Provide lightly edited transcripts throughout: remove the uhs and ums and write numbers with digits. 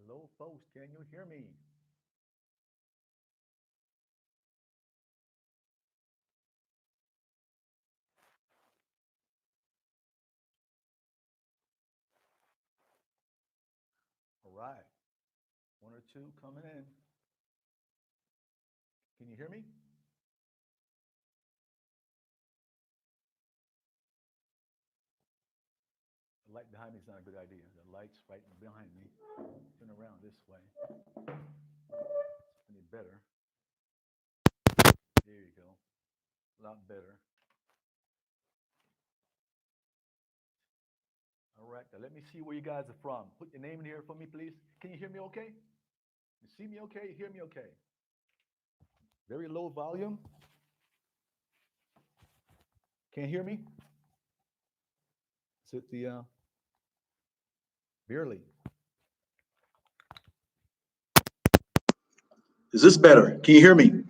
Hello, folks. Can you hear me? All right. One or two coming in. Can you hear me? The light behind me is not a good idea. The light's right behind me. Turn around this way. Any better? There you go. A lot better. All right. Now let me see where you guys are from. Put your name in here for me, please. Can you hear me okay? You see me okay? You hear me okay? Very low volume. Can't hear me? Is it the barely? Is this better? Can you hear me?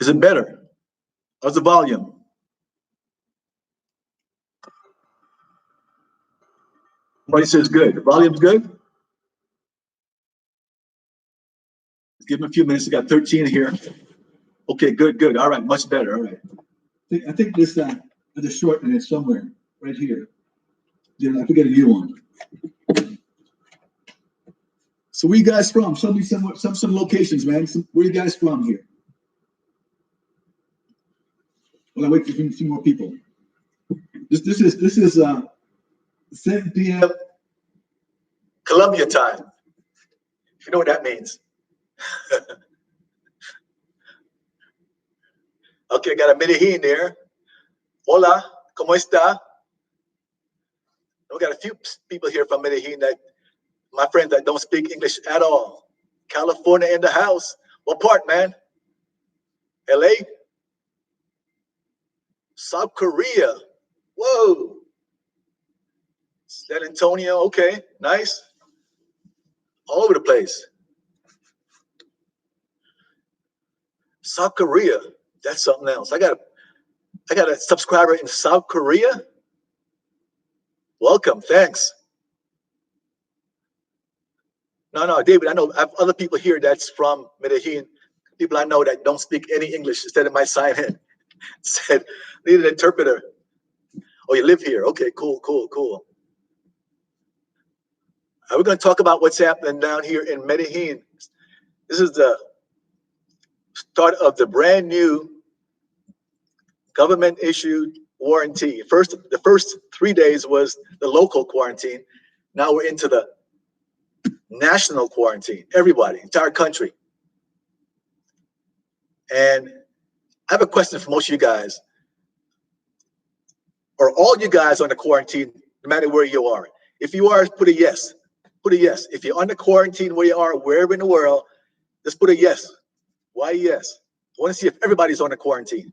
Is it better? How's the volume? Everybody says good. The volume's good? Give them a few minutes. I got 13 here. Okay, good, good. All right, much better. All right. I think this there's a shorten it somewhere right here. Then I forget a new one. So where you guys from? Show me some locations, man. Where you guys from here? Well, I wait for a few more people. This is 7 p.m. Colombia time. If you know what that means. Okay, I got a Medellin there. Hola, ¿cómo está? We got a few people here from Medellin that my friends that don't speak English at all. California in the house. What part, man? LA? South Korea. Whoa. San Antonio. Okay, nice. All over the place. South Korea. That's something else. I got a subscriber in South Korea. Welcome. Thanks. No, David, I know I have other people here that's from Medellin. People I know that don't speak any English. Instead of my sign in, said, need an interpreter. Oh, you live here. Okay, cool. We're going to talk about what's happening down here in Medellin. This is the start of the brand new government-issued quarantine. The first 3 days was the local quarantine. Now we're into the national quarantine. Everybody, entire country. And I have a question for most of you guys. Are all you guys on the quarantine, no matter where you are? If you are, put a yes. Put a yes. If you're on the quarantine where you are, wherever in the world, just put a yes. Why yes? I want to see if everybody's on the quarantine.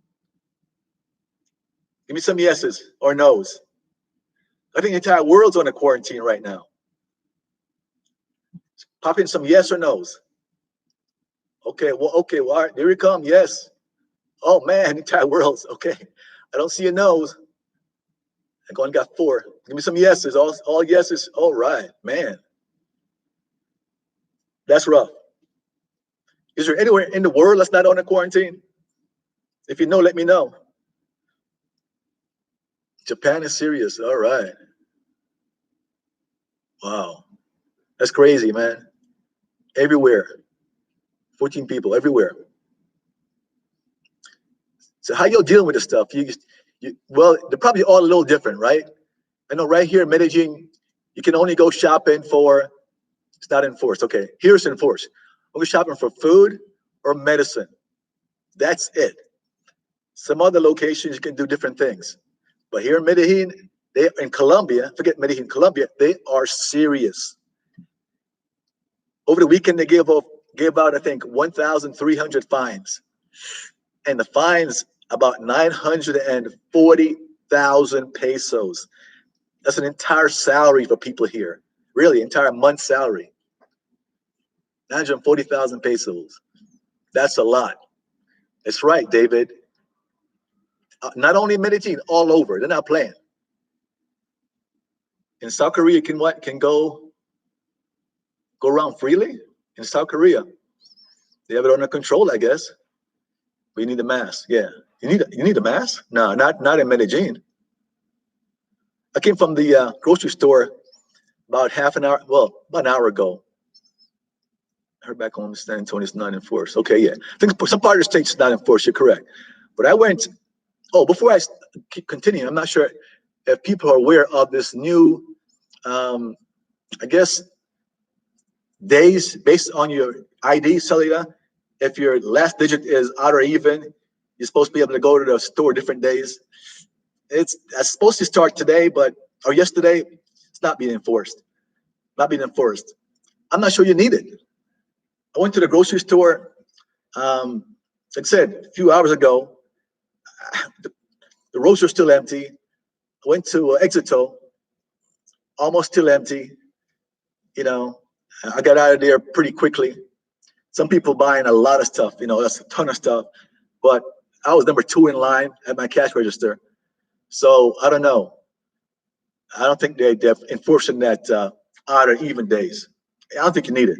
Give me some yeses or nos. I think the entire world's on the quarantine right now. Pop in some yes or nos. Okay, well, all right, there we come. Yes. Oh man, the entire world's okay. I don't see a nose. I only got 4. Give me some yeses. All yeses. All right, man. That's rough. Is there anywhere in the world that's not on a quarantine? If you know, let me know. Japan is serious. All right. Wow. That's crazy, man. Everywhere. 14 people everywhere. So how y'all dealing with this stuff? Well, they're probably all a little different, right? I know right here in Medellin, you can only go shopping for, it's not enforced. Okay, here's enforced. Only shopping for food or medicine. That's it. Some other locations you can do different things. But here in Medellin, in Colombia, forget Medellin, Colombia, they are serious. Over the weekend, they gave out, I think, 1,300 fines. And the fines about 940,000 pesos. That's an entire salary for people here. Really, entire month's salary. 940,000 pesos. That's a lot. That's right, David. Not only in Medellin, all over. They're not playing. In South Korea, can what? Can go around freely? In South Korea, they have it under control, I guess. But you need a mask. Yeah. You need a mask? No, not in Medellin. I came from the grocery store about half an hour, well, about an hour ago. I heard back home in San Antonio it's not enforced. Okay, yeah. I think some part of the state's not enforced. You're correct. But I went, oh, before I continue, I'm not sure if people are aware of this new, I guess, days based on your ID, cellular. If your last digit is odd or even, you're supposed to be able to go to the store different days. It's supposed to start today, or yesterday. It's not being enforced. Not being enforced. I'm not sure you need it. I went to the grocery store. Like I said a few hours ago, the rows are still empty. I went to Exito, almost still empty. You know, I got out of there pretty quickly. Some people buying a lot of stuff. You know, that's a ton of stuff. But I was number 2 in line at my cash register. So I don't know. I don't think they're enforcing that odd or even days. I don't think you need it.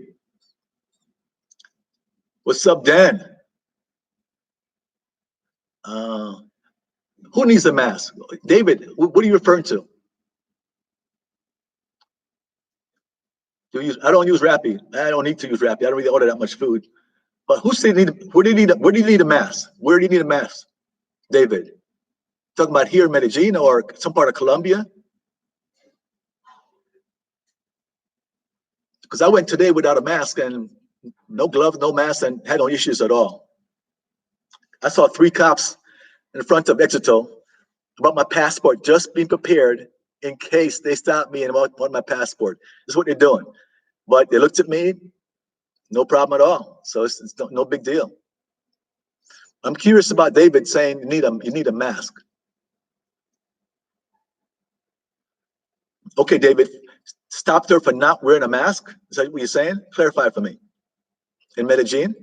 What's up, Dan? Who needs a mask? David, what are you referring to? I don't use Rappi. I don't need to use Rappi. I don't really order that much food. But where do you need a mask? Where do you need a mask, David? Talking about here in Medellin or some part of Colombia? Because I went today without a mask and no gloves, no mask, and had no issues at all. I saw 3 cops in front of Exito about my passport, just being prepared in case they stop me and want my passport. This is what they're doing. But they looked at me, no problem at all. So it's no big deal. I'm curious about David saying you need a mask. Okay, David, stop there for not wearing a mask? Is that what you're saying? Clarify for me. In Medellin?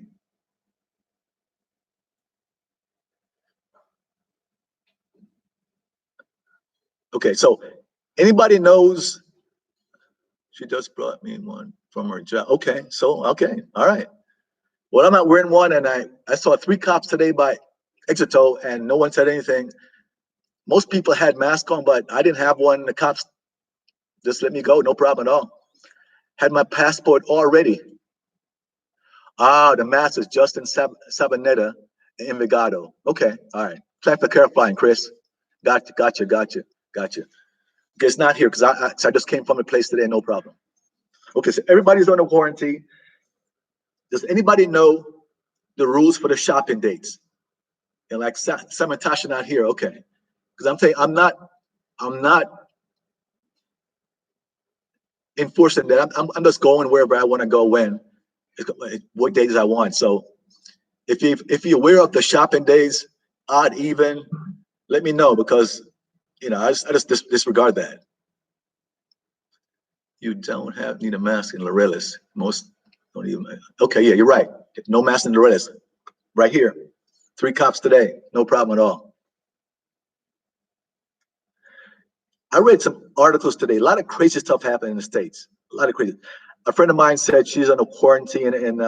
Okay, so anybody knows she just brought me one from her job. Okay, okay, all right. Well, I'm not wearing one, and I saw 3 cops today by Exito, and no one said anything. Most people had masks on, but I didn't have one. The cops just let me go, no problem at all. Had my passport already. Ah, the mask is Justin Sabaneta in Envigado. Okay, all right. Thanks for clarifying, Chris. Gotcha. Okay, it's not here because I just came from a place today, no problem. Okay, so everybody's on a quarantine. Does anybody know the rules for the shopping dates? And like Sam and Tasha not here, okay. Because I'm saying I'm not enforcing that. I'm just going wherever I want to go what days I want. So if you're aware of the shopping days, odd, even, let me know because I just disregard that. You don't need a mask in Laureles. Most don't even. Okay, yeah, you're right. No mask in Laureles. Right here. 3 cops today. No problem at all. I read some articles today. A lot of crazy stuff happening in the States. A lot of crazy. A friend of mine said she's on a quarantine in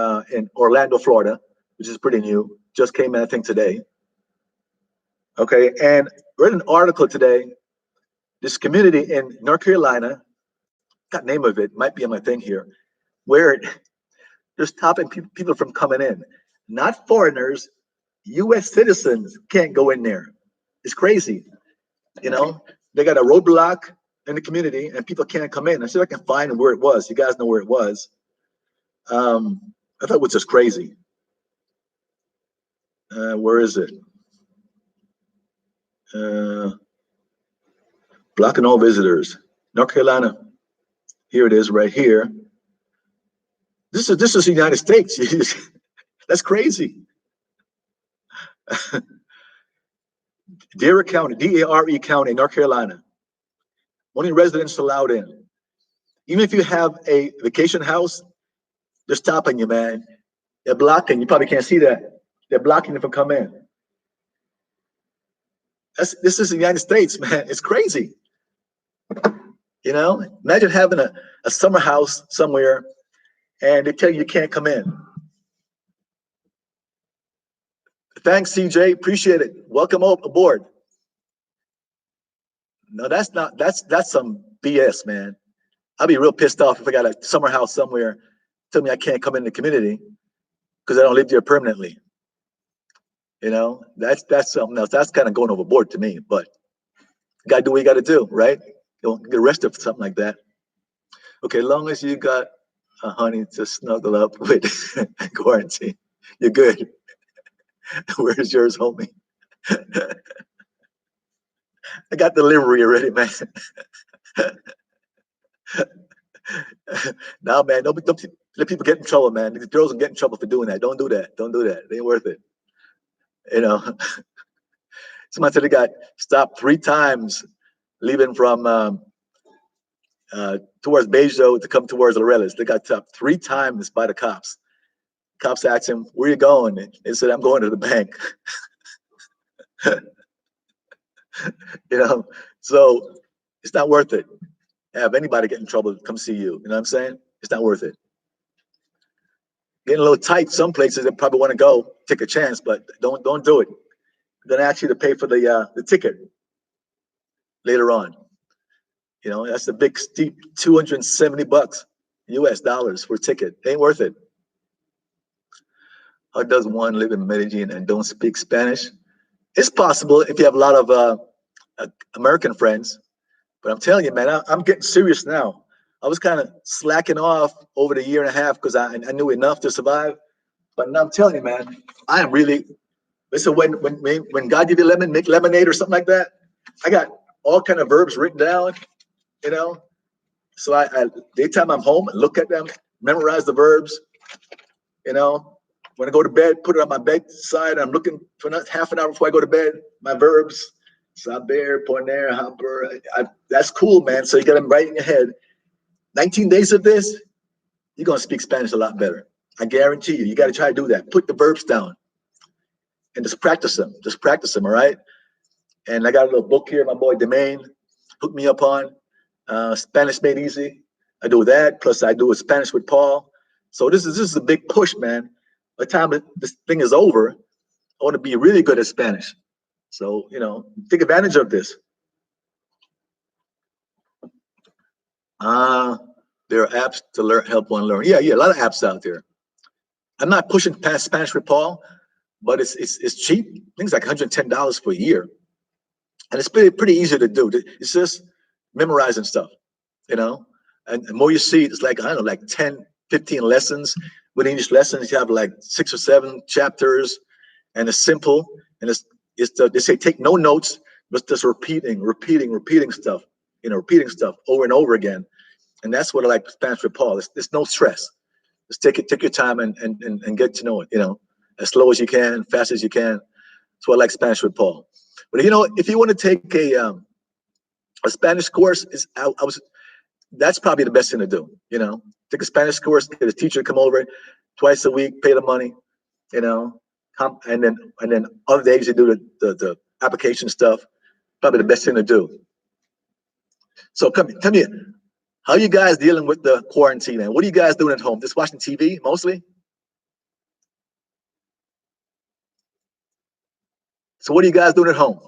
Orlando, Florida, which is pretty new. Just came in, I think, today. Okay, and read an article today. This community in North Carolina, got name of it, might be on my thing here, where they're stopping people from coming in. Not foreigners, U.S. citizens can't go in there. It's crazy. They got a roadblock in the community and people can't come in. I see if I can find where it was. You guys know where it was. I thought it was just crazy. Where is it? Blocking all visitors. North Carolina. Here it is right here. This is the United States. That's crazy. Dare County, D-A-R-E County, North Carolina. Only residents allowed in. Even if you have a vacation house, they're stopping you, man. They're blocking. You probably can't see that. They're blocking you from coming in. This is the United States, man. It's crazy. You know, imagine having a summer house somewhere and they tell you you can't come in. Thanks, CJ. Appreciate it. Welcome aboard. No, that's some BS, man. I'd be real pissed off if I got a summer house somewhere, tell me I can't come in the community because I don't live there permanently. You know, that's something else. That's kind of going overboard to me, but you gotta do what you gotta do, right? You don't get arrested for something like that. Okay, as long as you got a honey to snuggle up with quarantine, you're good. Where's yours, homie? I got delivery already, man. Now, man, don't let people get in trouble, man. These girls will get in trouble for doing that. Don't do that. Don't do that. It ain't worth it. You know, somebody said they got stopped 3 times leaving from towards Bejo to come towards Lorelis. They got stopped 3 times by the cops. Cops asked him, "Where you going?" He said, "I'm going to the bank." You know, so it's not worth it. Have anybody get in trouble come see you. You know what I'm saying? It's not worth it. Getting a little tight some places that probably want to go, take a chance, but don't do it. They're gonna ask you to pay for the ticket later on. You know, that's a big steep $270 US dollars for a ticket. Ain't worth it. How does one live in Medellin and don't speak Spanish? It's possible if you have a lot of American friends. But I'm telling you, man, I'm getting serious now. I was kind of slacking off over the year and a half because I knew enough to survive. But now I'm telling you, man, I am really. Listen, when God give you lemon, make lemonade or something like that. I got all kind of verbs written down, you know. So I daytime I'm home, look at them, memorize the verbs, you know. When I go to bed, put it on my bedside. I'm looking for half an hour before I go to bed. My verbs. Saber, poner, hamper. That's cool, man. So you got them right in your head. 19 days of this, you're going to speak Spanish a lot better. I guarantee you. You got to try to do that. Put the verbs down and just practice them. Just practice them, all right? And I got a little book here my boy Demain hooked me up on. Spanish Made Easy. I do that. Plus, I do a Spanish with Paul. So this is a big push, man. By the time this thing is over, I want to be really good at Spanish. So, you know, take advantage of this. There are apps to help one learn. Yeah, a lot of apps out there. I'm not pushing past Spanish with Paul, but it's cheap. Things like $110 for a year, and it's pretty easy to do. It's just memorizing stuff, you know. And the more you see, it's like I don't know, like 10, 15 lessons. With English lessons, you have like 6 or 7 chapters, and it's simple. And they say take no notes, but just repeating stuff, you know, repeating stuff over and over again. And that's what I like Spanish with Paul. It's no stress. Just take your time and get to know it, you know, as slow as you can, fast as you can. That's what I like Spanish with Paul. But you know, if you want to take a Spanish course, that's probably the best thing to do. You know, take a Spanish course, get a teacher to come over twice a week, pay the money, you know, and then other days you do the application stuff. Probably the best thing to do. So tell me, how are you guys dealing with the quarantine, man? What are you guys doing at home? Just watching TV mostly? So what are you guys doing at home?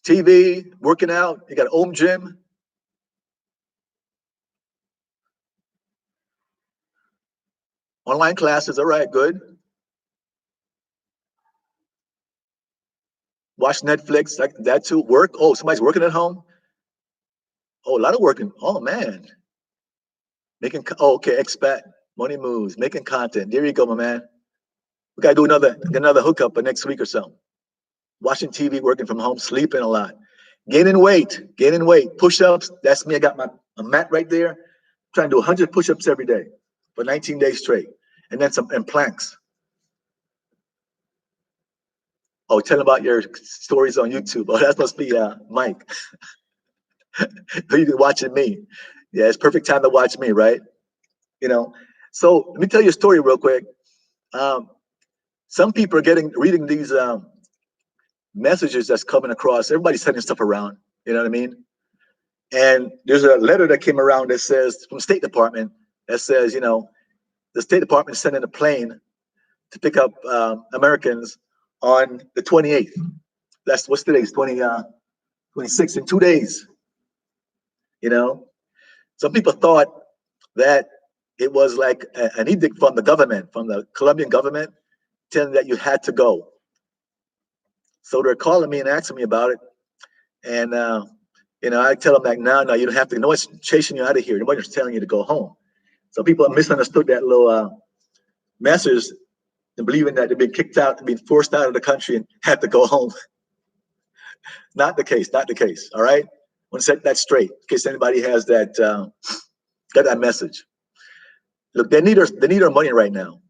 TV, working out, you got a home gym, online classes, all right, good. Watch Netflix, like that too. Work, oh, somebody's working at home? Oh, a lot of working, oh man. Oh, okay, expat, money moves, making content. There you go, my man. We gotta do another hookup for next week or so. Watching TV, working from home, sleeping a lot. Gaining weight, push-ups. That's me. I got my mat right there. Trying to do 100 push-ups every day for 19 days straight, and then some planks. Oh, tell them about your stories on YouTube. Oh, that must be Mike. You're watching me. Yeah, it's perfect time to watch me, right? You know, So let me tell you a story real quick. Um, some people are reading these messages that's coming across. Everybody's sending stuff around. You know what I mean? And there's a letter that came around that says from the State Department that says, the State Department is sending a plane to pick up Americans on the 28th. That's what's today's 26 in 2 days. Some people thought that it was like an edict from the government, from the Colombian government, telling that you had to go. So they're calling me and asking me about it. And, I tell them like, no, you don't have to. No one's chasing you out of here. Nobody's telling you to go home. So people misunderstood that little message and believing that they've been kicked out, been forced out of the country and had to go home. Not the case, not the case. All right. I want to set that straight in case anybody has that, got that message. Look, they need our money right now.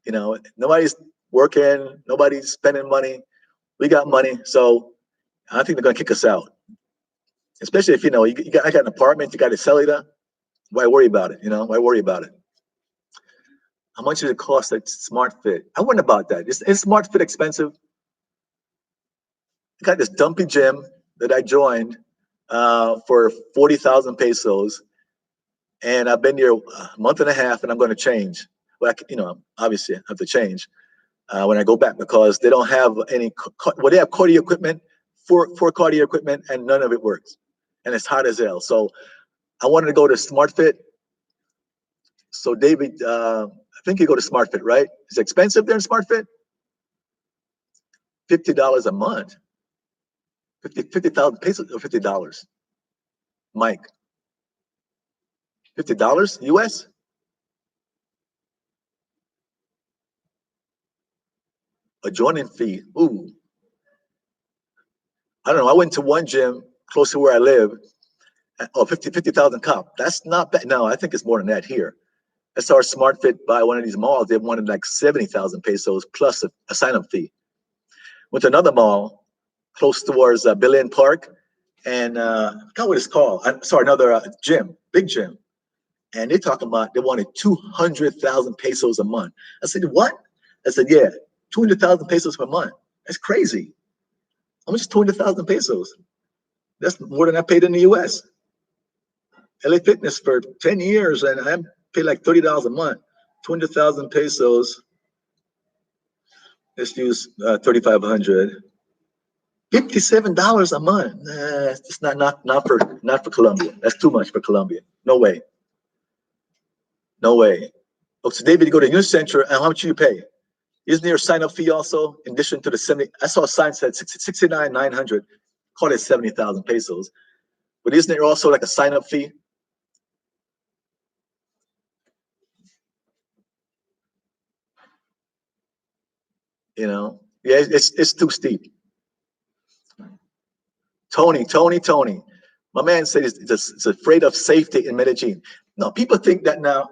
Nobody's working, nobody's spending money. We got money, so I think they're gonna kick us out. Especially if I got an apartment, you got a cellular. Why worry about it? Why worry about it? How much does it cost at Smart Fit? I wonder about that. Is Smart Fit expensive? I got this dumpy gym that I joined for 40,000 pesos, and I've been here a month and a half, and I'm going to change. Well, obviously I have to change when I go back because they don't have any. Well, they have cardio equipment, for cardio equipment, and none of it works, and it's hot as hell. So I wanted to go to Smart Fit. So David, I think you go to Smart Fit, right? Is it expensive there in Smart Fit? $50 a month. 50,000 pesos or $50. Mike, $50 US? A joining fee. Ooh. I don't know. I went to one gym close to where I live. Oh, 50,000 cop. That's not bad. No, I think it's more than that here. I saw a Smart Fit by one of these malls. They wanted like 70,000 pesos plus a sign-up fee. Went to another mall close towards Medellin Park, and I forgot what it's called. I saw another gym, big gym, and they're talking about they wanted 200,000 pesos a month. I said, what? I said, yeah, 200,000 pesos per month. That's crazy. How much is 200,000 pesos? That's more than I paid in the U.S. LA Fitness for 10 years, and I paid like $30 a month. 200,000 pesos. Let's use 3,500. $57 a month. Nah, it's not for Colombia. That's too much for Colombia. No way. No way. Oh, so David, you go to Youth Center, and how much do you pay? Isn't there a sign-up fee also in addition to the 70? I saw a sign said 69,900. Call it 70,000 pesos. But isn't there also like a sign-up fee? Yeah, it's too steep. Tony. My man said it's afraid of safety in Medellin. No, people think that now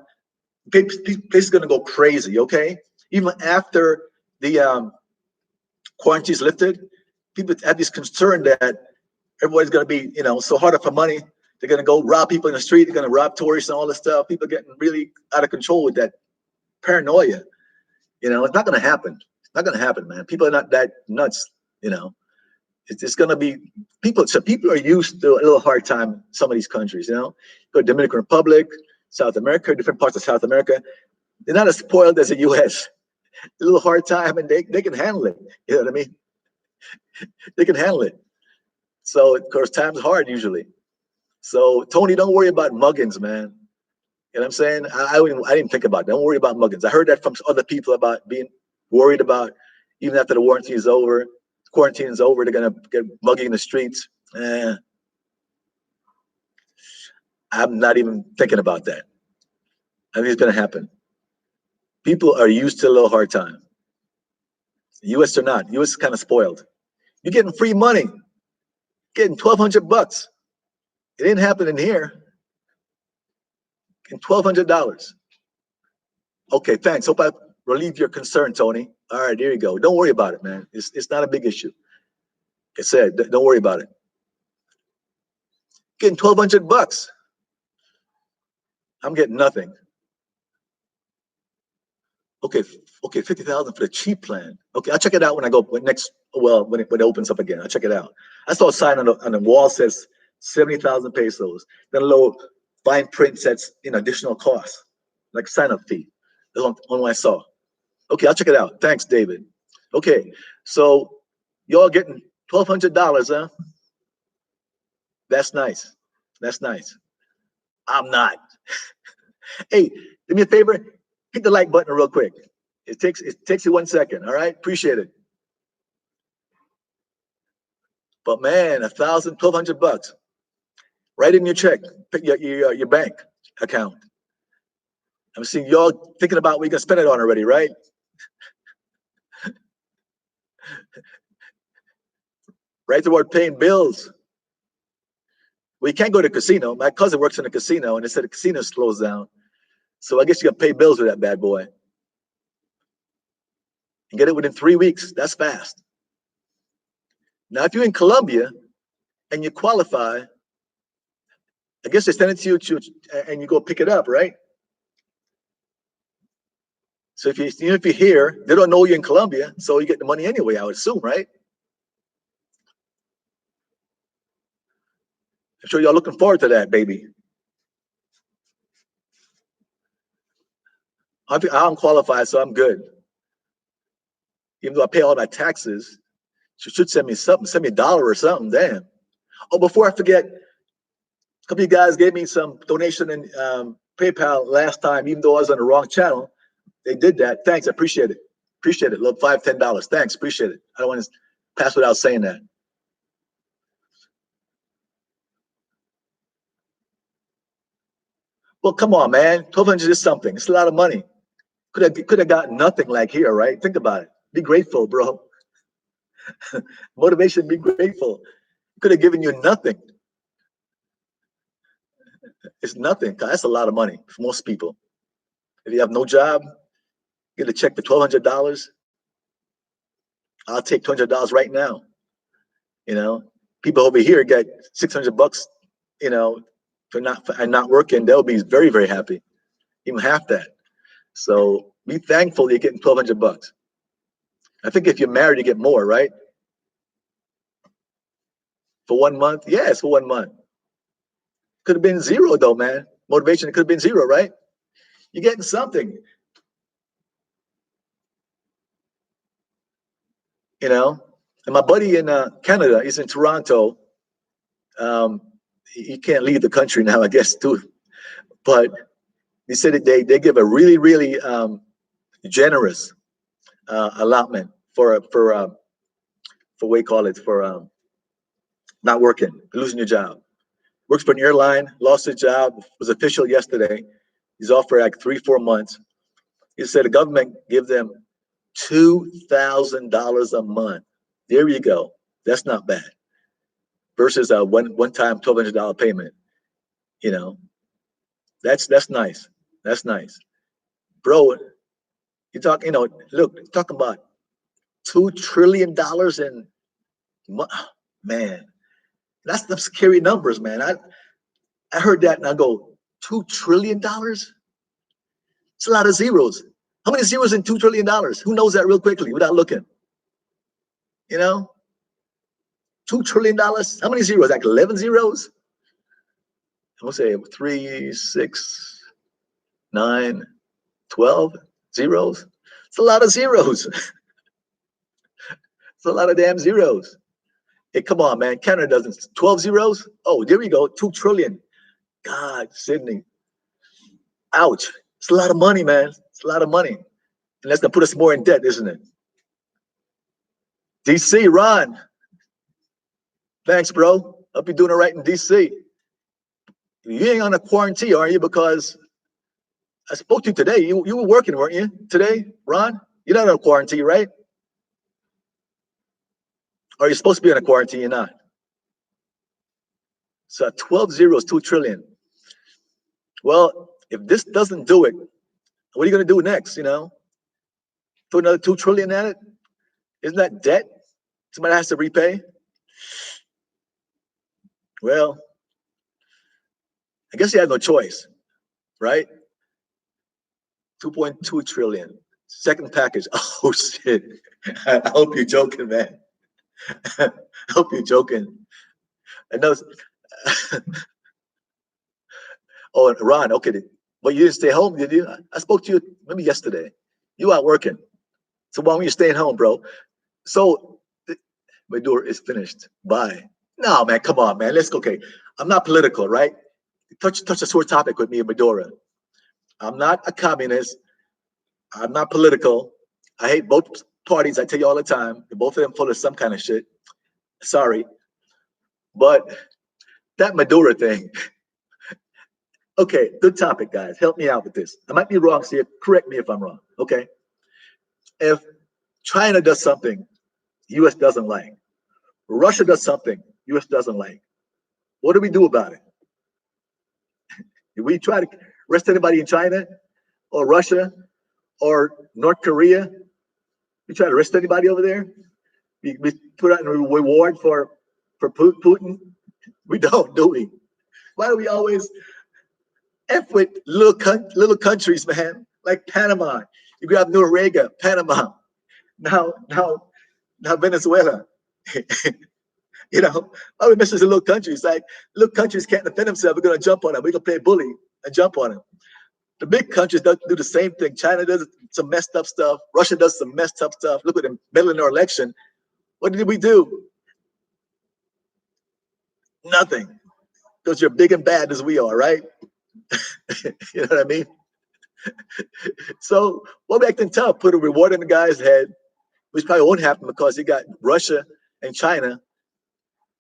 place is going to go crazy, okay? Even after the quarantine is lifted, people have this concern that everybody's going to be, so hard up for money. They're going to go rob people in the street. They're going to rob tourists and all this stuff. People are getting really out of control with that paranoia. It's not going to happen. It's not going to happen, man. People are not that nuts, It's going to be people. So people are used to a little hard time in some of these countries, Go to Dominican Republic, South America, different parts of South America. They're not as spoiled as the U.S. A little hard time, and they can handle it. You know what I mean? They can handle it. So of course, time's hard usually. So Tony, don't worry about muggins, man. You know what I'm saying? I didn't think about that. Don't worry about muggins. I heard that from other people about being worried about even after the quarantine is over, they're gonna get muggy in the streets. I'm not even thinking about that. I think it's gonna happen. People are used to a little hard time. The U.S. are not. The U.S. is kind of spoiled. You're getting free money, getting $1,200. It didn't happen in here. Getting $1,200. Okay, thanks. Hope I relieved your concern, Tony. All right, there you go. Don't worry about it, man. It's not a big issue. Like I said, don't worry about it. Getting $1,200. I'm getting nothing. Okay, okay, 50,000 for the cheap plan. Okay, I'll check it out when I go next. Well, when it opens up again, I'll check it out. I saw a sign on the wall says 70,000 pesos. Then a little fine print says additional costs, like sign up fee. That's one I saw. Okay, I'll check it out. Thanks, David. Okay, so y'all getting $1,200, huh? That's nice. That's nice. I'm not. Hey, do me a favor, hit the like button real quick. It takes you 1 second. All right, appreciate it. But man, 1,000, 1,200 bucks, right in your check, pick your bank account. I'm seeing y'all thinking about what you're gonna spend it on already, right? Right toward paying bills. Well, you can't go to the casino. My cousin works in a casino, and they said the casino slows down. So I guess you got to pay bills with that bad boy and get it within 3 weeks. That's fast. Now, if you're in Colombia and you qualify, I guess they send it to you and you go pick it up, right? So even if you're here, they don't know you're in Colombia, so you get the money anyway, I would assume, right? I'm sure y'all looking forward to that, baby. I don't qualify, so I'm good. Even though I pay all my taxes, she should send me something, send me $1 or something. Damn. Oh, before I forget, a couple of you guys gave me some donation in PayPal last time, even though I was on the wrong channel. They did that. Thanks, I appreciate it. Appreciate it. Look, $5, $10. Thanks, appreciate it. I don't want to pass without saying that. Well, come on, man. 1,200 is something. It's a lot of money. Could have got nothing like here, right? Think about it. Be grateful, bro. Motivation, be grateful. Could have given you nothing. It's nothing. That's a lot of money for most people. If you have no job, get a check for $1,200. I'll take $200 right now. People over here get 600 bucks. For not working, they'll be very, very happy. Even half that. So be thankful you're getting 1,200 bucks. I think if you're married, you get more, right? For 1 month? Yes, for 1 month. Could have been zero though, man. Motivation could have been zero, right? You're getting something. And my buddy in Canada, he's in Toronto. He can't leave the country now, I guess, too. But he said that they give a really, really generous allotment for what you call it, for not working, losing your job. Works for an airline, lost his job, was official yesterday. He's off for like 3-4 months. He said the government give them $2,000 a month. There you go. That's not bad. Versus a one time $1,200 payment. That's nice. That's nice, bro. You talk. Look, talking about $2 trillion in man. That's the scary numbers, man. I heard that and I go, $2 trillion. It's a lot of zeros. How many zeros in $2 trillion? Who knows that real quickly without looking? $2 trillion. How many zeros? Like 11 zeros? I'm gonna say 3, 6, 9, 12 zeros. It's a lot of zeros. It's a lot of damn zeros. Hey, come on, man. Canada doesn't. 12 zeros? Oh, there we go. 2 trillion. God, Sydney. Ouch. It's a lot of money, man. It's a lot of money. And that's gonna put us more in debt, isn't it? DC, Ron. Thanks, bro. Hope you're doing it right in DC. You ain't on a quarantine, are you? Because I spoke to you today. You were working, weren't you? Today, Ron? You're not on a quarantine, right? Or are you supposed to be on a quarantine? You're not. So 12 zeros, 2 trillion. Well, if this doesn't do it, what are you going to do next? Throw another 2 trillion at it? Isn't that debt? Somebody has to repay. Well, I guess you have no choice, right? 2.2 trillion. Second package. Oh shit. I hope you're joking, man. I hope you're joking. And those oh, and Ron, okay. Well, you didn't stay home, did you? I spoke to you maybe yesterday. You out working. So why don't you staying home, bro? So my door is finished. Bye. No, man, come on, man. Let's go. Okay. I'm not political, right? Touch a sore topic with me, Medora. I'm not a communist. I'm not political. I hate both parties. I tell you all the time. Both of them full of some kind of shit. Sorry. But that Maduro thing, okay, good topic, guys. Help me out with this. I might be wrong, so correct me if I'm wrong. Okay. If China does something US doesn't like, Russia does something US doesn't like, what do we do about it? Do we try to arrest anybody in China or Russia or North Korea? We try to arrest anybody over there? We put out a reward for Putin? We don't, do we? Why do we always F with little countries, man? Like Panama. You grab Noriega, Panama. Now Venezuela. You know, why we mess with the little countries? Like little countries can't defend themselves. We're gonna jump on them. We're gonna play bully and jump on them. The big countries do the same thing. China does some messed up stuff. Russia does some messed up stuff. Look at them middle in our election. What did we do? Nothing. Because you're big and bad as we are, right? You know what I mean? So what we acting tough, put a reward in the guy's head, which probably won't happen because he got Russia and China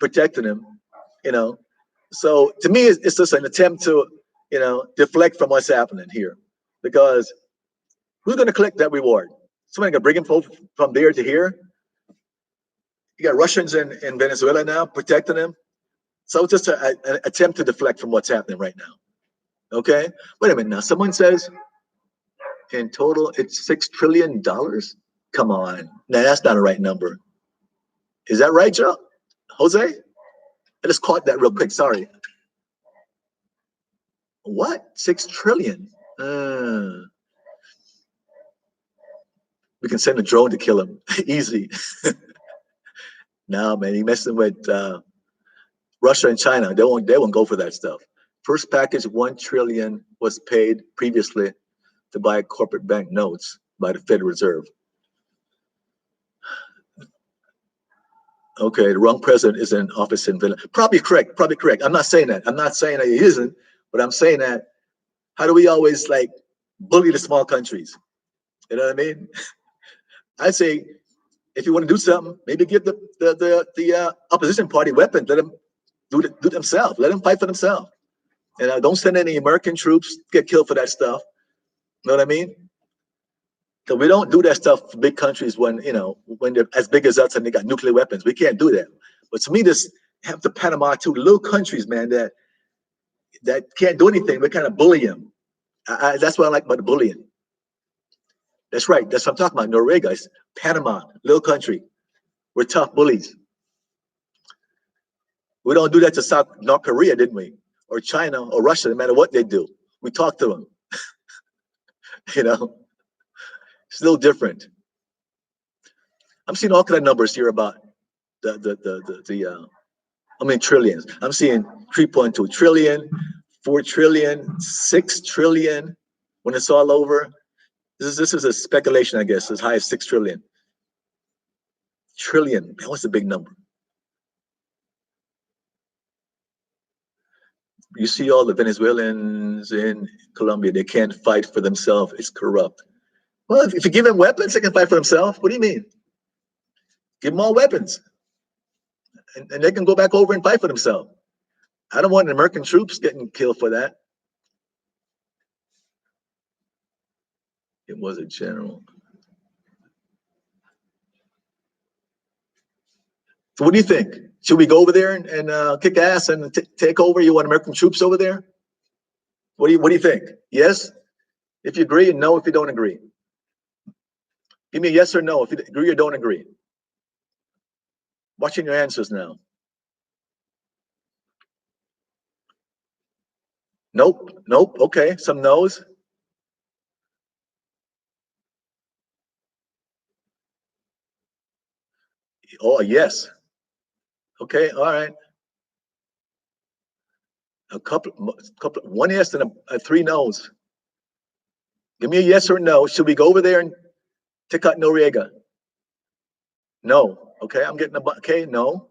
protecting him, you know. So to me, it's just an attempt to, deflect from what's happening here. Because who's going to collect that reward? Somebody going to bring him from there to here? You got Russians in Venezuela now protecting him. So it's just an attempt to deflect from what's happening right now. Okay? Wait a minute now. Someone says in total it's $6 trillion. Come on. Now that's not a right number. Is that right, Joe? Jose? I just caught that real quick. Sorry. What? 6 trillion? We can send a drone to kill him. Easy. No, man, he messing with Russia and China. They won't go for that stuff. First package, 1 trillion was paid previously to buy corporate bank notes by the Federal Reserve. Okay, the wrong president is in office in Venezuela. Probably correct. Probably correct. I'm not saying that. I'm not saying that he isn't, but I'm saying that. How do we always like bully the small countries? You know what I mean? I say, if you want to do something, maybe give the opposition party weapons. Let them do themselves. Let them fight for themselves. And don't send any American troops get killed for that stuff. You know what I mean? So we don't do that stuff for big countries when when they're as big as us and they got nuclear weapons. We can't do that. But to me, this have to Panama too, little countries, man, that can't do anything. We kind of bully them. That's what I like about the bullying. That's right. That's what I'm talking about. Noriega, it's Panama, little country. We're tough bullies. We don't do that to North Korea, didn't we? Or China or Russia, no matter what they do. We talk to them. It's a little different. I'm seeing all kind of numbers here about trillions. I'm seeing 3.2 trillion, 4 trillion, 6 trillion when it's all over. This is a speculation, I guess, as high as 6 trillion. Trillion, man, what's a big number? You see all the Venezuelans in Colombia, they can't fight for themselves. It's corrupt. Well, if you give them weapons, they can fight for themselves. What do you mean? Give them all weapons. And they can go back over and fight for themselves. I don't want American troops getting killed for that. It was a general. So what do you think? Should we go over there and kick ass and take over? You want American troops over there? What do you think? Yes, if you agree, and no if you don't agree. Give me a yes or no if you agree or don't agree. Watching your answers now. Nope. Okay, some no's. Oh, yes. Okay, all right. One yes and a three no's. Give me a yes or no. Should we go over there and take out Noriega? No. Okay, I'm getting okay, no.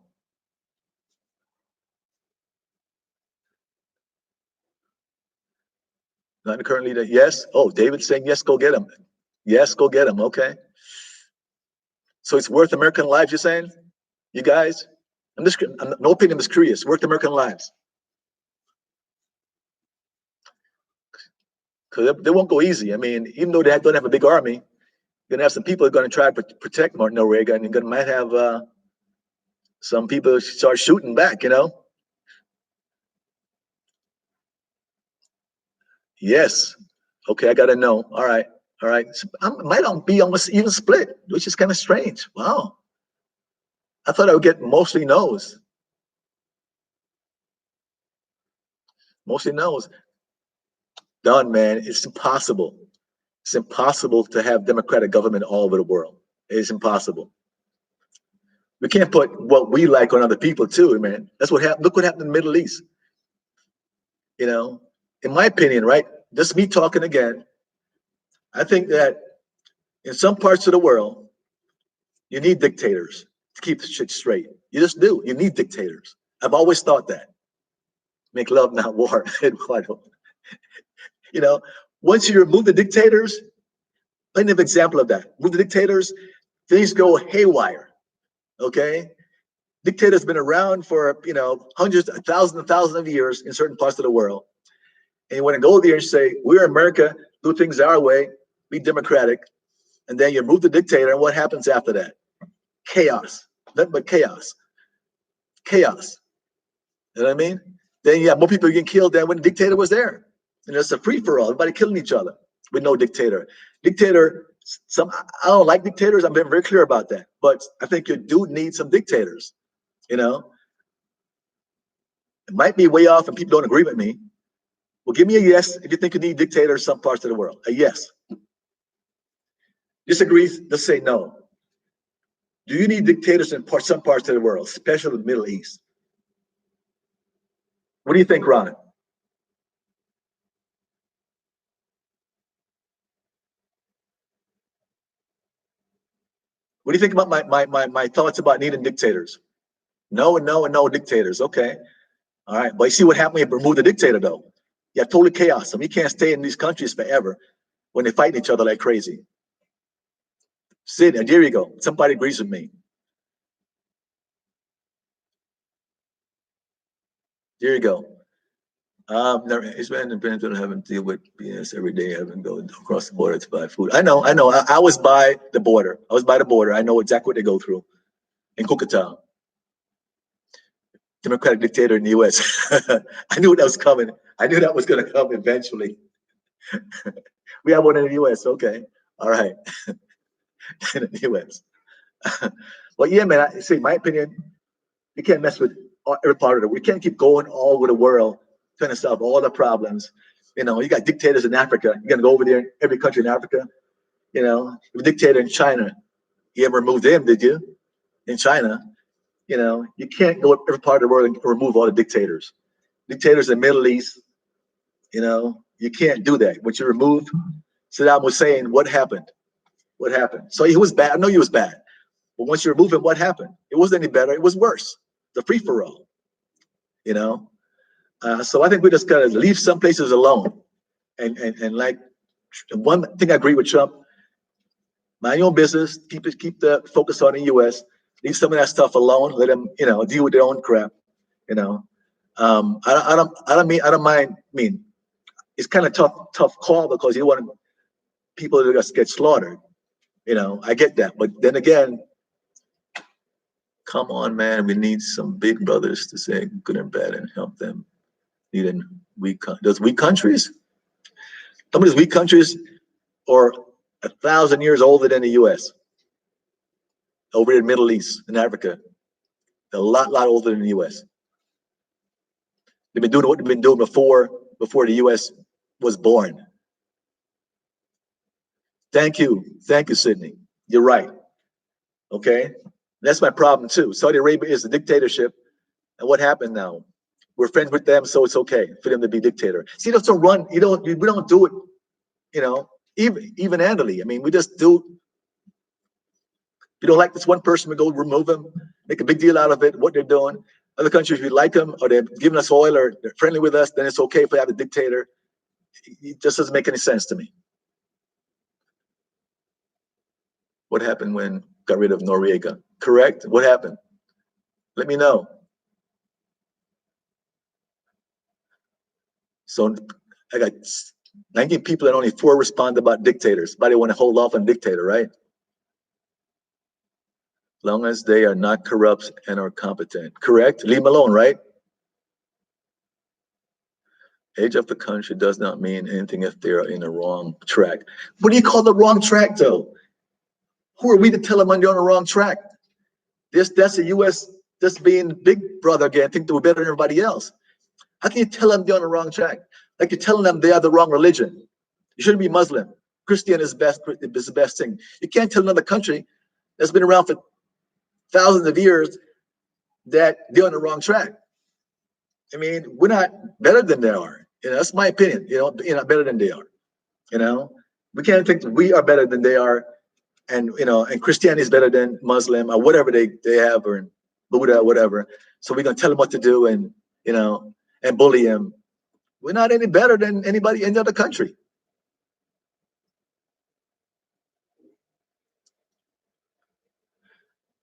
Not the current leader. Yes. Oh, David's saying yes, go get him. Yes, go get him. Okay. So it's worth American lives, you're saying? You guys? No opinion, I'm just curious. Worth American lives. Because they won't go easy. I mean, even though they don't have a big army, you're going to have some people who are going to try to protect Martin Noriega, and you're going to might have some people start shooting back, you know? Yes. Okay, I got to know. All right. All right. So I might be almost even split, which is kind of strange. Wow. I thought I would get mostly no's. Mostly no's. Done, man. It's impossible. It's impossible to have democratic government all over the world. It's impossible. We can't put what we like on other people too, man. That's what happened. Look what happened in the Middle East. You know, in my opinion, right? Just me talking again. I think that in some parts of the world, you need dictators to keep the shit straight. You just do. You need dictators. I've always thought that. Make love, not war. You know, once you remove the dictators, plenty of example of that. With the dictators, things go haywire. Okay, dictators been around for hundreds, thousands of years in certain parts of the world, and you want to go there and say we're America, do things our way, be democratic, and then you remove the dictator, and what happens after that? Chaos. Nothing but chaos. Chaos. You know what I mean? Then you have more people getting killed than when the dictator was there. And it's a free for all. Everybody killing each other with no dictator. Dictator. I don't like dictators. I'm being very clear about that. But I think you do need some dictators. You know, it might be way off, and people don't agree with me. Well, give me a yes if you think you need dictators in some parts of the world. A yes. Disagrees? Just say no. Do you need dictators in some parts of the world, especially the Middle East? What do you think, Ron? What do you think about my thoughts about needing dictators? No and no and no dictators. Okay. All right. But you see what happened when you remove the dictator, though? You have total chaos. I mean, you can't stay in these countries forever when they fight each other like crazy. Sid, and there you go. Somebody agrees with me. There you go. It's been independent on having to deal with BS every day, having to go across the border to buy food. I know. I was by the border. I know exactly what they go through in Cucuta. Democratic dictator in the U.S. I knew that was coming. I knew that was going to come eventually. We have one in the U.S. Okay, all right, in the U.S. Well, yeah, man. I see. My opinion, you can't mess with every part of it. We can't keep going all over the world trying to solve all the problems. You know, you got dictators in Africa. You're gonna go over there in every country in Africa. You know, a dictator in China. You ever removed him? Did you? In China, you know, you can't go every part of the world and remove all the dictators. Dictators in the Middle East. You know, you can't do that. What you removed, Saddam Hussein, what happened? What happened? So he was bad. I know he was bad. But once you remove him, what happened? It wasn't any better. It was worse. The free for all. You know. So I think we just gotta leave some places alone. And like one thing I agree with Trump. Mind your own business. Keep the focus on the U.S. Leave some of that stuff alone. Let them deal with their own crap. You know. I don't mind. I mean, it's kind of tough call because you don't want people to just get slaughtered. You know, I get that, but then again, come on, man, we need some big brothers to say good and bad and help them. Needing those weak countries. Some of these weak countries are 1,000 years older than the U.S. Over in the Middle East and Africa, a lot older than the U.S. They've been doing what they've been doing before the U.S. was born. Thank you, Sydney. You're right. Okay. That's my problem too. Saudi Arabia is a dictatorship. And what happened now? We're friends with them, so it's okay for them to be dictator. See, that's a run. We don't do it, even handily. I mean, we just do. If you don't like this one person, we go remove them, make a big deal out of it, what they're doing. Other countries, we like them, or they're giving us oil, or they're friendly with us, then it's okay if we have a dictator. It just doesn't make any sense to me. What happened when got rid of Noriega? Correct? What happened? Let me know. So I got 19 people and only 4 respond about dictators. But they want to hold off on dictator, right? Long as they are not corrupt and are competent. Correct? Leave them alone, right? Age of the country does not mean anything if they are in the wrong track. What do you call the wrong track, though? Who are we to tell them when they're on the wrong track? That's the U.S. just being big brother again, think they're better than everybody else. How can you tell them they're on the wrong track? Like you're telling them they are the wrong religion. You shouldn't be Muslim. Christian is the best thing. You can't tell another country that's been around for thousands of years that they're on the wrong track. I mean, we're not better than they are. That's my opinion. You're not better than they are. We can't think that we are better than they are, and and Christianity is better than Muslim or whatever they have, or Buddha, whatever. So we're gonna tell them what to do, and and bully them. We're not any better than anybody in the other country.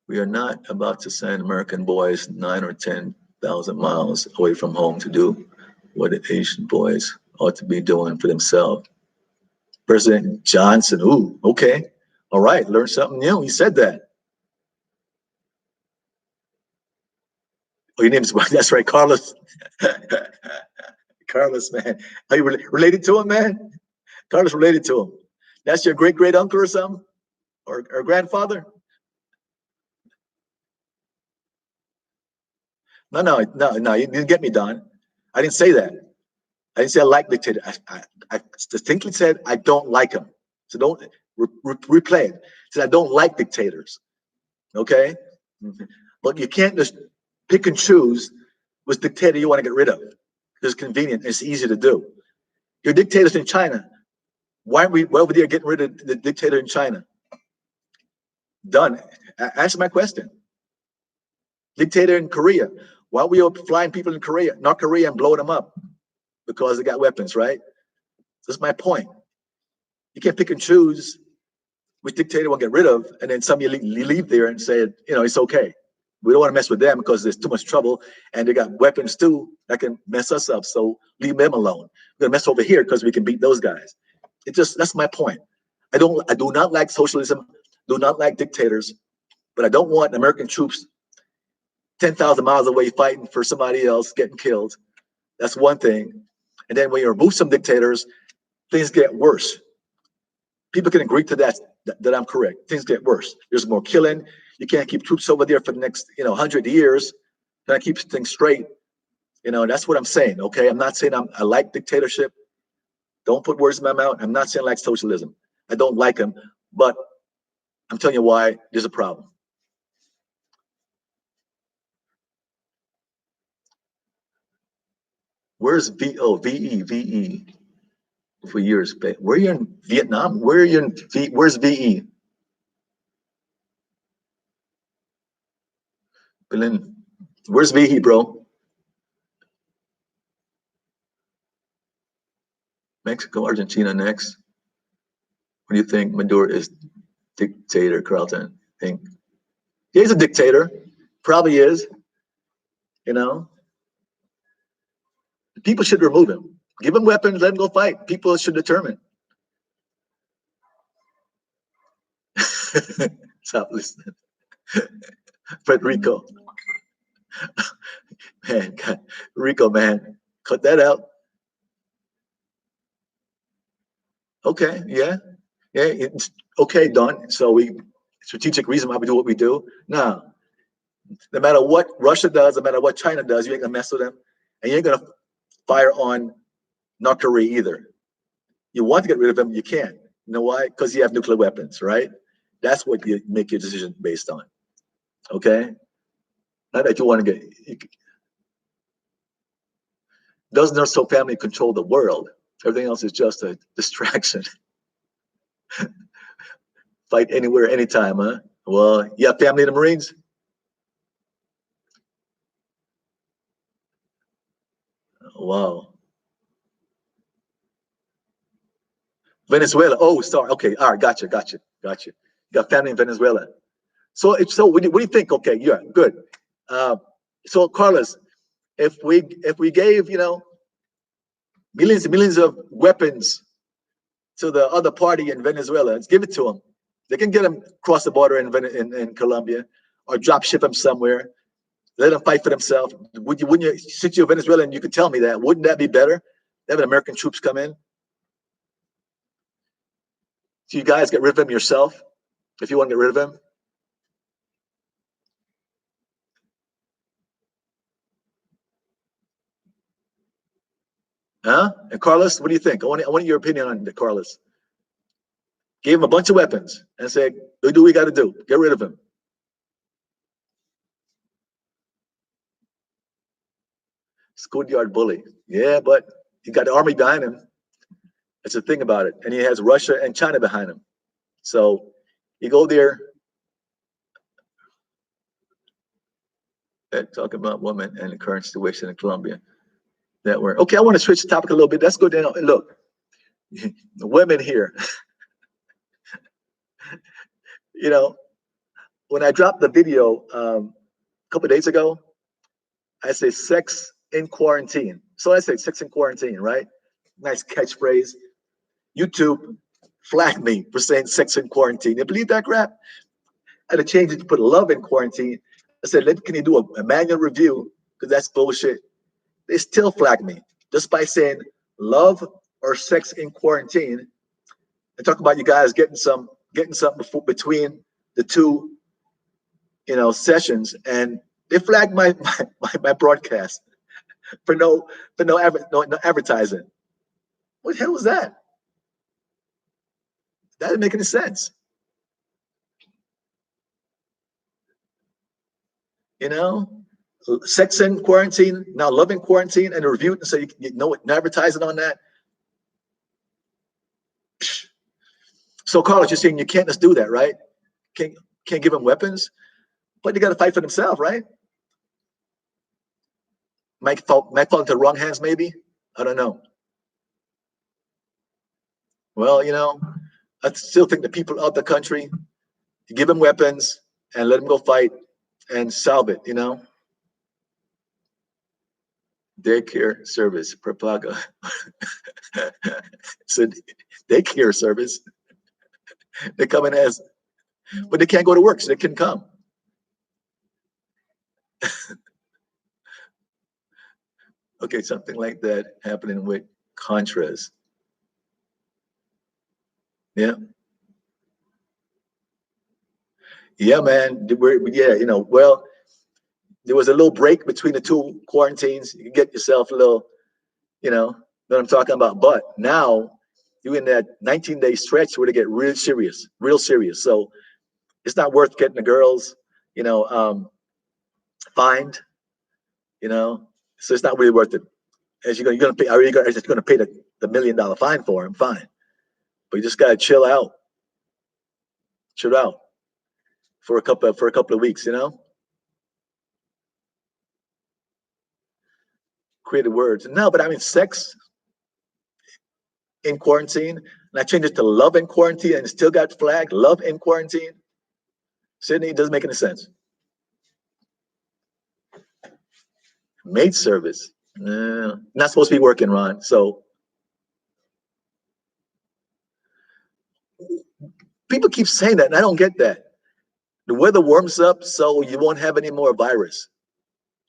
We are not about to send American boys 9 or 10,000 miles away from home to do what the Asian boys ought to be doing for themselves. President Johnson, ooh, okay. All right, learn something new. He said that. Oh, your name is, that's right, Carlos. Carlos, man. Are you related to him, man? Carlos related to him. That's your great uncle or something? Or grandfather? No, you didn't get me, Don. I didn't say that. I didn't say I like dictator. I distinctly said I don't like them. So don't replay it. I said I don't like dictators. Okay? But you can't just pick and choose which dictator you want to get rid of. It's convenient. It's easy to do. Your dictators in China. Why over there getting rid of the dictator in China? Done. Answer my question. Dictator in Korea. Why are we flying people in Korea, North Korea, and blowing them up? Because they got weapons, right? That's my point. You can't pick and choose which dictator we'll get rid of, and then some you leave there and say, it's okay. We don't want to mess with them because there's too much trouble, and they got weapons too that can mess us up. So leave them alone. We're gonna mess over here because we can beat those guys. That's my point. I do not like socialism, do not like dictators, but I don't want American troops 10,000 miles away fighting for somebody else getting killed. That's one thing. And then when you remove some dictators, things get worse. People can agree to that I'm correct. Things get worse. There's more killing. You can't keep troops over there for the next 100 years. Trying to keep things straight. That's what I'm saying. Okay, I'm not saying I like dictatorship. Don't put words in my mouth. I'm not saying I like socialism. I don't like them, but I'm telling you why there's a problem. Where's VE for years? Where are you in Vietnam? Where are you in where's VE? Berlin. Where's VE, bro? Mexico, Argentina next. What do you think? Maduro is dictator, Carlton? Think he's a dictator. Probably is. People should remove him. Give him weapons, let him go fight. People should determine. Stop listening. Federico. Man, God. Rico, man. Cut that out. Okay, yeah. Yeah, it's okay, Don. So strategic reason why we do what we do. No matter what Russia does, no matter what China does, you ain't gonna mess with them. And you ain't gonna fire on North Korea either. You want to get rid of them, you can't. You know why? Because you have nuclear weapons, right? That's what you make your decision based on. Okay, not that you want to doesn't our so family control the world? Everything else is just a distraction. Fight anywhere, anytime, huh? Well, you have family in the Marines? Wow. Venezuela. Oh, sorry. Okay. All right. Gotcha. You got family in Venezuela. So, what do you think? Okay. Yeah. Good. Uh, so, Carlos, if we gave millions and millions of weapons to the other party in Venezuela, let's give it to them. They can get them across the border in Colombia, or drop ship them somewhere. Let them fight for themselves. Wouldn't you, since you're Venezuelan, you could tell me that. Wouldn't that be better? Having American troops come in? So you guys get rid of him yourself if you want to get rid of him? Huh? And Carlos, what do you think? I want your opinion on it, Carlos. Gave him a bunch of weapons and said, do what we got to do. Get rid of him. Schoolyard bully. Yeah, but he got the army behind him. That's the thing about it. And he has Russia and China behind him. So you go there, talking about women and the current situation in Colombia. That were okay. I want to switch the topic a little bit. Let's go down. Look, the women here. You know, when I dropped the video a couple of days ago, I say sex in quarantine. So I say sex in quarantine, right? Nice catchphrase. YouTube flagged me for saying sex in quarantine. You believe that crap? I had to change it to put love in quarantine. I said, can you do a manual review? Because that's bullshit. They still flagged me just by saying love or sex in quarantine. And talk about you guys getting something between the two, sessions, and they flagged my broadcast for no advertising. What the hell was that? That didn't make any sense. You know, sex in quarantine, now love in quarantine, and a review, and so you know what, advertising on that. So, Carlos, you're saying you can't just do that, right? Can't give them weapons, but they got to fight for themselves, right? Might fall into the wrong hands, maybe. I don't know. Well, I still think the people of the country, you give them weapons and let them go fight and solve it. Daycare service, Propaga. So daycare service. They come in as, but they can't go to work, so they can come. Okay, something like that happening with Contras. Yeah. Yeah, man. Well, there was a little break between the two quarantines. You can get yourself a little, what I'm talking about. But now you're in that 19-day stretch where they get real serious. So it's not worth getting the girls, fined, so it's not really worth it. As you're gonna pay, are you gonna pay the $1 million fine for him? Fine, but you just gotta chill out for a couple of weeks. Creative words. No, but I mean sex in quarantine, and I changed it to love in quarantine, and it still got flagged. Love in quarantine. Sydney, it doesn't make any sense. Maid service. Not supposed to be working, Ron. So people keep saying that, and I don't get that. The weather warms up, so you won't have any more virus.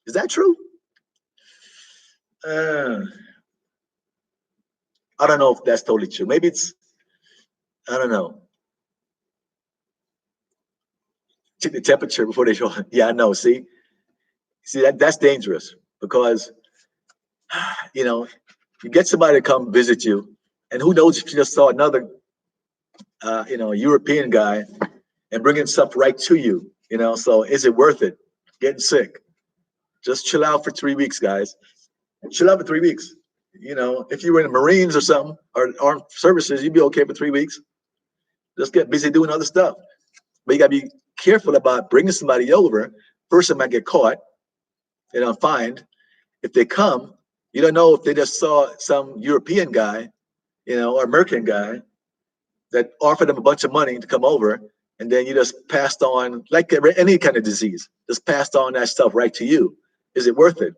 Is that true? I don't know if that's totally true. Maybe it's, I don't know. Check the temperature before they show. Yeah, I know. See, that's dangerous because you get somebody to come visit you, and who knows if you just saw another European guy and bringing stuff right to you. You know, so is it worth it? Getting sick. Just chill out for 3 weeks, guys. Chill out for 3 weeks. You know, if you were in the Marines or something or armed services, you'd be okay for 3 weeks. Just get busy doing other stuff. But you gotta be careful about bringing somebody over. Person might get caught, fined. If they come, you don't know if they just saw some European guy, or American guy that offered them a bunch of money to come over, and then you just passed on, like any kind of disease, just passed on that stuff right to you. Is it worth it?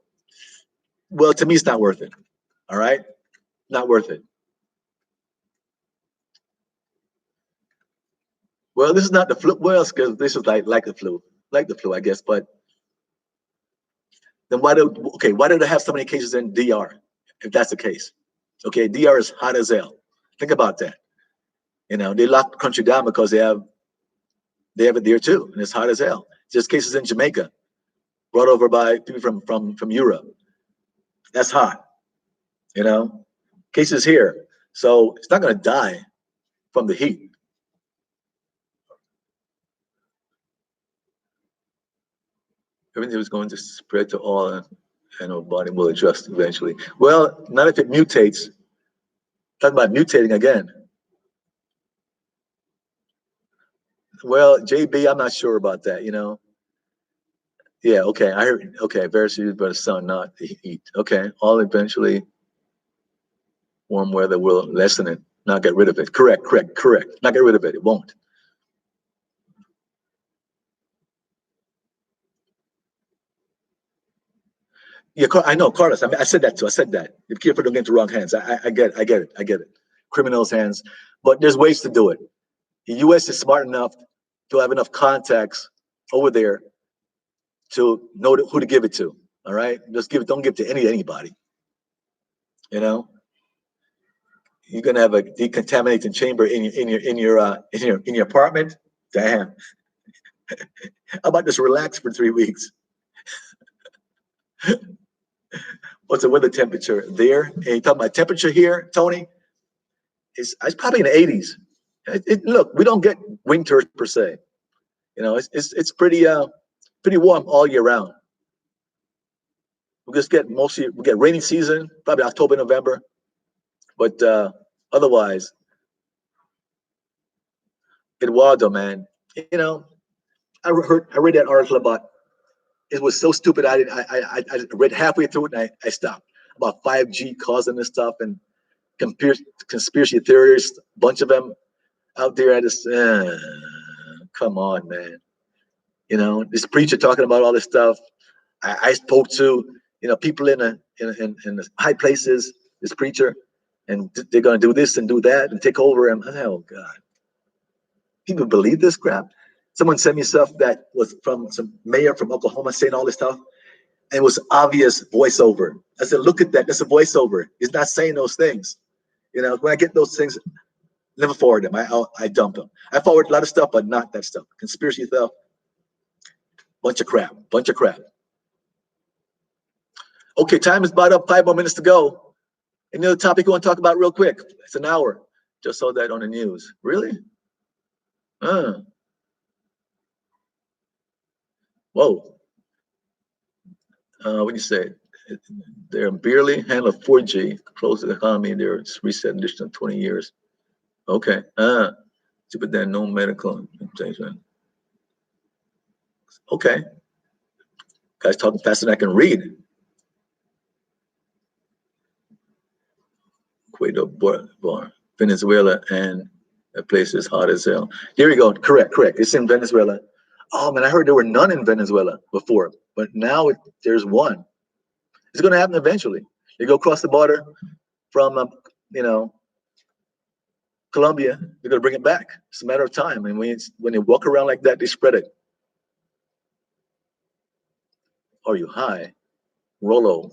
Well, to me, it's not worth it. All right, not worth it. Well, this is not the flu. Well, because this is like the flu, I guess. But then why do they have so many cases in DR? If that's the case, okay, DR is hot as hell. Think about that. They locked the country down because they have it there too, and it's hot as hell. There's cases in Jamaica brought over by people from Europe. That's hot. Cases here, so it's not going to die from the heat. Everything was going to spread to all, and our body will adjust eventually. Well, not if it mutates. Talking about mutating again. Well, JB, I'm not sure about that. Yeah, okay. I heard. Okay, virus used by the sun, not the heat. Okay, all eventually. Warm weather will lessen it, not get rid of it. Correct. Not get rid of it. It won't. Yeah, I know, Carlos. I said that too. I said that. Be careful, don't get into wrong hands. I get it. Criminals' hands, but there's ways to do it. The U.S. is smart enough to have enough contacts over there to know who to give it to. All right, just give it. Don't give it to anybody. You're gonna have a decontaminating chamber in your apartment. Damn. How about just relax for 3 weeks? What's the weather temperature there? And you talking about temperature here, Tony? It's probably in the 80s. Look, we don't get winter per se. It's pretty warm all year round. We get rainy season, probably October, November, but otherwise, Eduardo, man, I read that article about. It was so stupid. I read halfway through it and I stopped. About 5G causing this stuff and conspiracy theories, bunch of them out there. I just come on, man. This preacher talking about all this stuff. I spoke to people in the high places. This preacher, and they're gonna do this and do that and take over. And oh God, people believe this crap. Someone sent me stuff that was from some mayor from Oklahoma saying all this stuff, and it was obvious voiceover. I said, look at that. That's a voiceover. He's not saying those things. When I get those things, never forward them. I dump them. I forward a lot of stuff, but not that stuff. Conspiracy stuff, bunch of crap. Okay, time is about up. 5 more minutes to go. Any other topic you want to talk about real quick? It's an hour. Just saw that on the news. Really? Whoa. What do you say? They're barely handle 4G, close the economy. They're reset in additional 20 years. Okay. But then no medical implementation. Okay. Guys talking faster than I can read. Ecuador, Venezuela, and that place is hot as hell. Here we go. Correct. It's in Venezuela. Oh man, I heard there were none in Venezuela before, but now there's one. It's going to happen eventually. They go across the border from, Colombia. They're going to bring it back. It's a matter of time. And when they walk around like that, they spread it. Are you high? Rolo.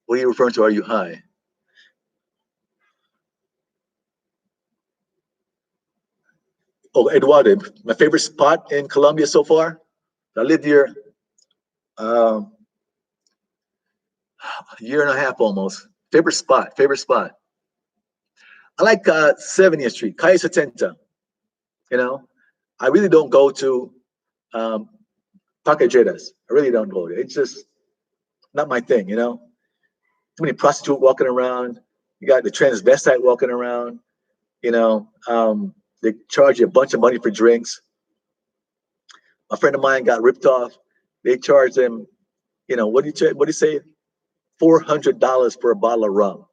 What are you referring to? Are you high? Oh, Eduardo, my favorite spot in Colombia so far. I lived here a year and a half almost. Favorite spot. I like 70th Street, Calle 70. I really don't go to Um, Pacajetas. I really don't go there. It's just not my thing, you know. Too many prostitute walking around. You got the transvestite walking around. You know, they charge you a bunch of money for drinks. A friend of mine got ripped off. They charged him, you know, what do you say? $400 for a bottle of rum.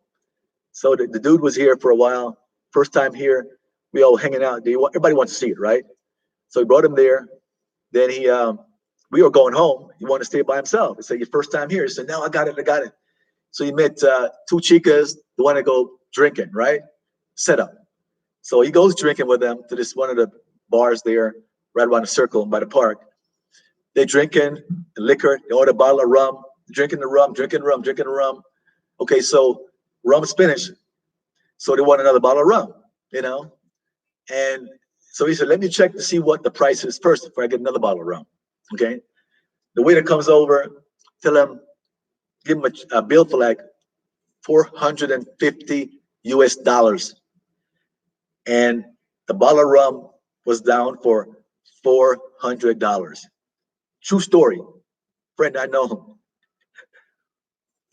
So the dude was here for a while. First time here, we all hanging out. Everybody wants to see it, right? So we brought him there. Then we were going home. He wanted to stay by himself. He said, "Your first time here?" He said, "No, I got it, I got it." So he met two chicas. They want to go drinking, right? Set up. So he goes drinking with them to this one of the bars there, right around the circle by the park. They drinking liquor. They order a bottle of rum, drinking the rum, drinking rum, drinking the rum. Okay, so rum's finished. So they want another bottle of rum, you know? And so he said, "Let me check to see what the price is first before I get another bottle of rum." Okay. The waiter comes over, tell him, give him a bill for like 450 US dollars. And the bottle of rum was down for $400. True story. Friend, I know him.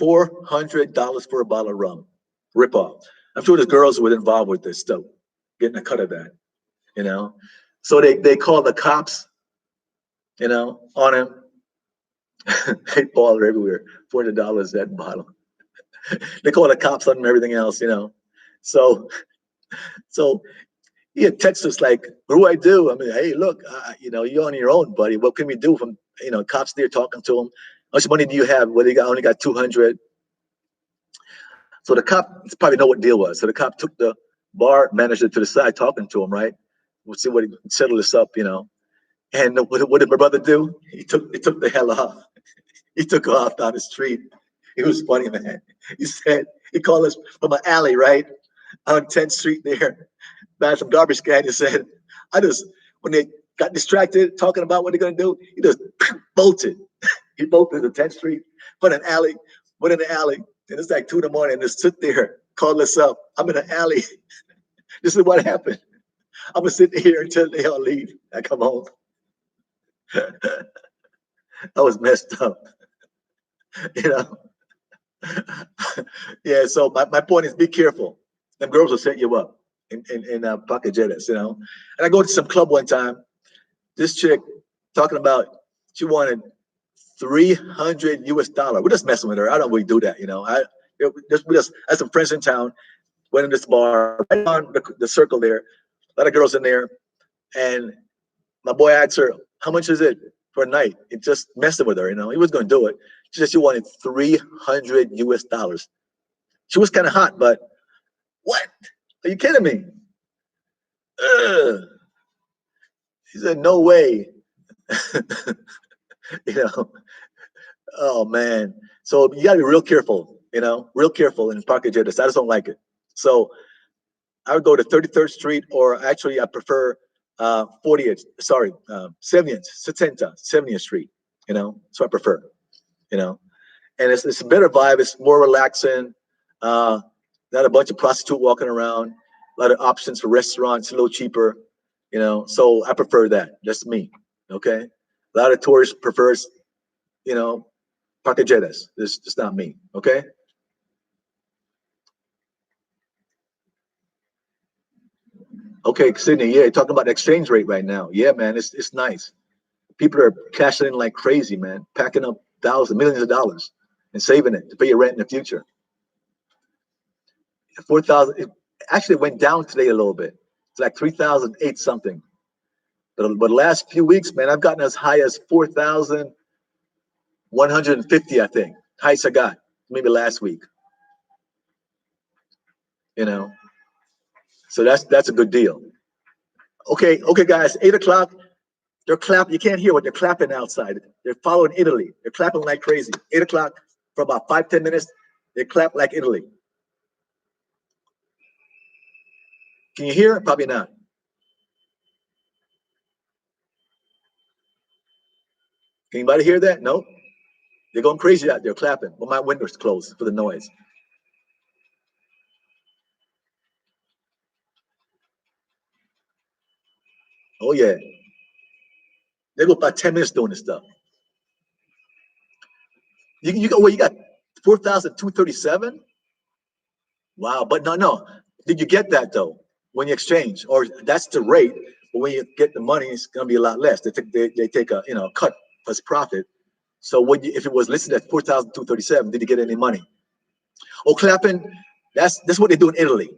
$400 for a bottle of rum. Rip off. I'm sure there's girls who were involved with this stuff, getting a cut of that, you know. So they call the cops, you know, on him. They ball everywhere. $400 that bottle. They call the cops on him, everything else, you know. So so he had texted us like, "What do I do?" I mean, "Hey, look, you know, you're on your own, buddy. What can we do?" From, you know, cops there talking to him. "How much money do you have?" "Well, only got 200. So the cop probably know what the deal was. So the cop took the bar manager to the side, talking to him, right? We'll see what he settle this up, you know. And what did my brother do? He took the hell off. He took off down the street. It was funny, man. He said he called us from an alley, right, on 10th Street there, by some garbage can. He said, "I just, when they got distracted talking about what they're gonna do, he just bolted. He bolted to 10th Street, put an alley, went in the alley, and it's like 2 in the morning, and just sit there, call us up. I'm in an alley. This is what happened. I'm gonna sit here until they all leave. I come home." I was messed up, you know. Yeah, so my point is, be careful. Them girls will set you up in pocket jetters, you know. And I go to some club one time. This chick talking about she wanted 300 US dollar. We're just messing with her. I don't really do that, you know. We just had some friends in town. Went in this bar right on the circle there. A lot of girls in there, and my boy asked her, "How much is it for a night?" It just messing with her, you know. He was going to do it. She said she wanted 300 US dollars. She was kind of hot, but what? Are you kidding me? Ugh. She said, "No way." You know. Oh man. So you gotta be real careful, you know, real careful in pocket jetters. I just don't like it. So I would go to 33rd Street, or actually I prefer 40th, sorry, 70th, 70th Street, you know. So I prefer, you know. And it's a better vibe, it's more relaxing. Uh not a bunch of prostitute walking around, a lot of options for restaurants, a little cheaper, you know. So I prefer that. That's me. Okay. A lot of tourists prefers, you know, pacajetas. This is not me. Okay. Okay, Sydney. Yeah, talking about the exchange rate right now. Yeah, man, it's nice. People are cashing in like crazy, man, packing up thousands, millions of dollars, and saving it to pay your rent in the future. 4,000. It actually went down today a little bit. It's like 3,008 something. But the last few weeks, man, I've gotten as high as 4,150. I think highest I got maybe last week. You know, so that's a good deal. Okay, okay, guys. 8 o'clock. They're clapping. You can't hear what they're clapping outside. They're following Italy. They're clapping like crazy. 8 o'clock for about 5, 10 minutes. They clap like Italy. Can you hear it? Probably not. Can anybody hear that? No. They're going crazy out there clapping. But my window's closed for the noise. Oh yeah. They go about 10 minutes doing this stuff. You got what? You got 4,237. Wow, but no. Did you get that though when you exchange, or that's the rate? But when you get the money, it's gonna be a lot less. They take a cut as profit. So if it was listed at 4,237, did you get any money? Oh, clapping. That's what they do in Italy.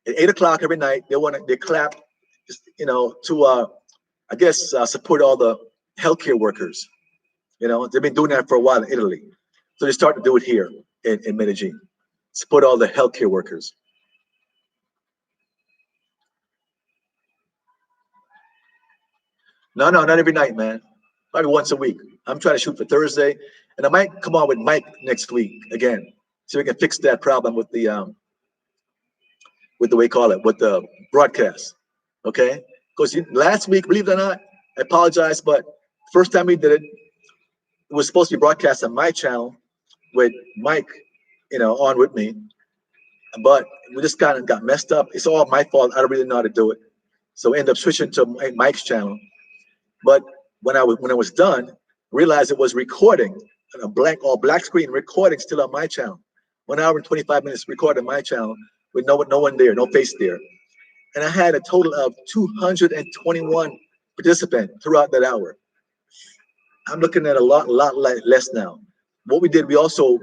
At 8 o'clock every night, they clap, to I guess support all the healthcare workers. They've been doing that for a while in Italy, so they start to do it here in Medellin. Support all the healthcare workers. No, not every night, man. Probably once a week. I'm trying to shoot for Thursday, and I might come on with Mike next week again, so we can fix that problem with the way you call it, with the broadcast. Okay? Because last week, believe it or not, I apologize, but first time we did it, it was supposed to be broadcast on my channel with Mike, on with me, but we just kind of got messed up. It's all my fault. I don't really know how to do it, so we ended up switching to Mike's channel. But when I was done, I realized it was recording a black screen recording still on my channel. 1 hour and 25 minutes recorded on my channel with no one there, no face there. And I had a total of 221 participants throughout that hour. I'm looking at a lot less now. What we did, we also,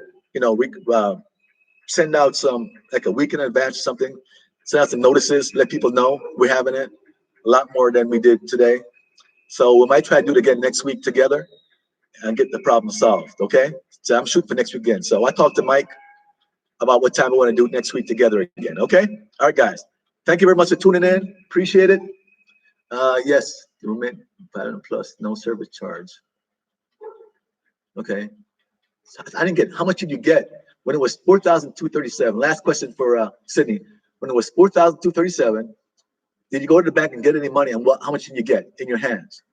send out some, like a week in advance or something, send out some notices, let people know we're having it a lot more than we did today. So we might try to do it again next week together and get the problem solved, okay? So I'm shooting for next week again. So I talked to Mike about what time we want to do it next week together again, okay? All right, guys. Thank you very much for tuning in. Appreciate it. Yes, Platinum Plus, no service charge. Okay. I didn't get, how much did you get when it was 4,237? Last question for Sydney. When it was 4,237, did you go to the bank and get any money, and how much did you get in your hands?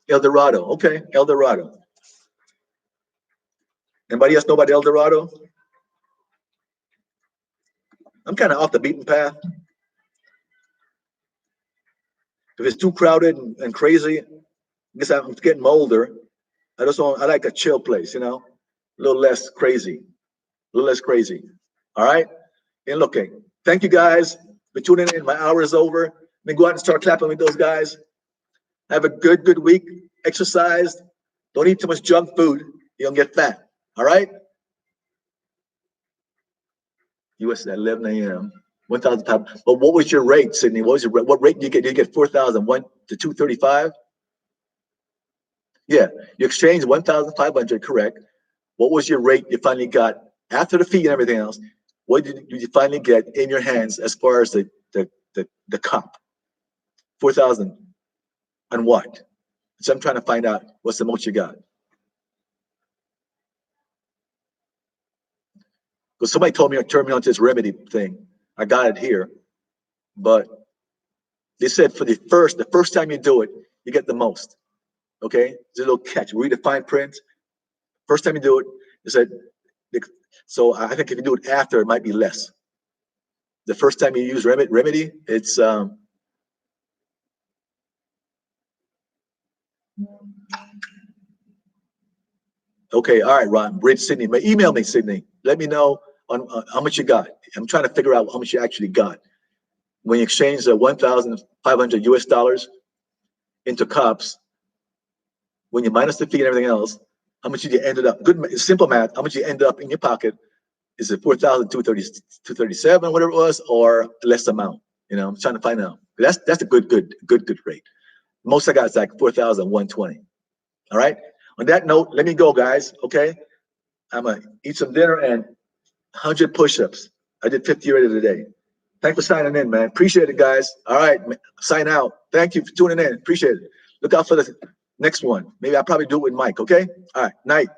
El Dorado. Okay, El Dorado. Anybody else know about El Dorado? I'm kind of off the beaten path. If it's too crowded and crazy, I guess I'm getting older. I like a chill place, a little less crazy. All right? And looking. Thank you guys for tuning in. My hour is over. Then go out and start clapping with those guys. Have a good week. Exercise. Don't eat too much junk food. You'll get fat. All right? US at 11 a.m. 1,000 pounds. But what was your rate, Sydney? What rate did you get? Did you get 4,001 to 235? Yeah, you exchanged 1,500, correct. What was your rate you finally got after the fee and everything else? What did you finally get in your hands as far as the cup? 4,000 and what? So I'm trying to find out what's the most you got. Because somebody told me to turn me on to this remedy thing. I got it here, but they said for the first time you do it, you get the most. Okay, there's a little catch. Read the fine print. First time you do it, they said. So I think if you do it after, it might be less. The first time you use remedy, it's okay. All right, Ron. Bridge Sydney. But email me, Sydney. Let me know on how much you got. I'm trying to figure out how much you actually got when you exchange the 1,500 US dollars into cups. When you minus the fee and everything else, how much you ended up? Good, simple math. How much you ended up in your pocket? Is it 4,237, whatever it was, or less amount? I'm trying to find out. That's a good rate. Most I got is like 4,120. All right. On that note, let me go, guys. Okay. I'm gonna eat some dinner and 100 push-ups. I did 50 already today. Thanks for signing in, man. Appreciate it, guys. All right, sign out. Thank you for tuning in. Appreciate it. Look out for the next one. Maybe I'll probably do it with Mike. Okay. All right. Night.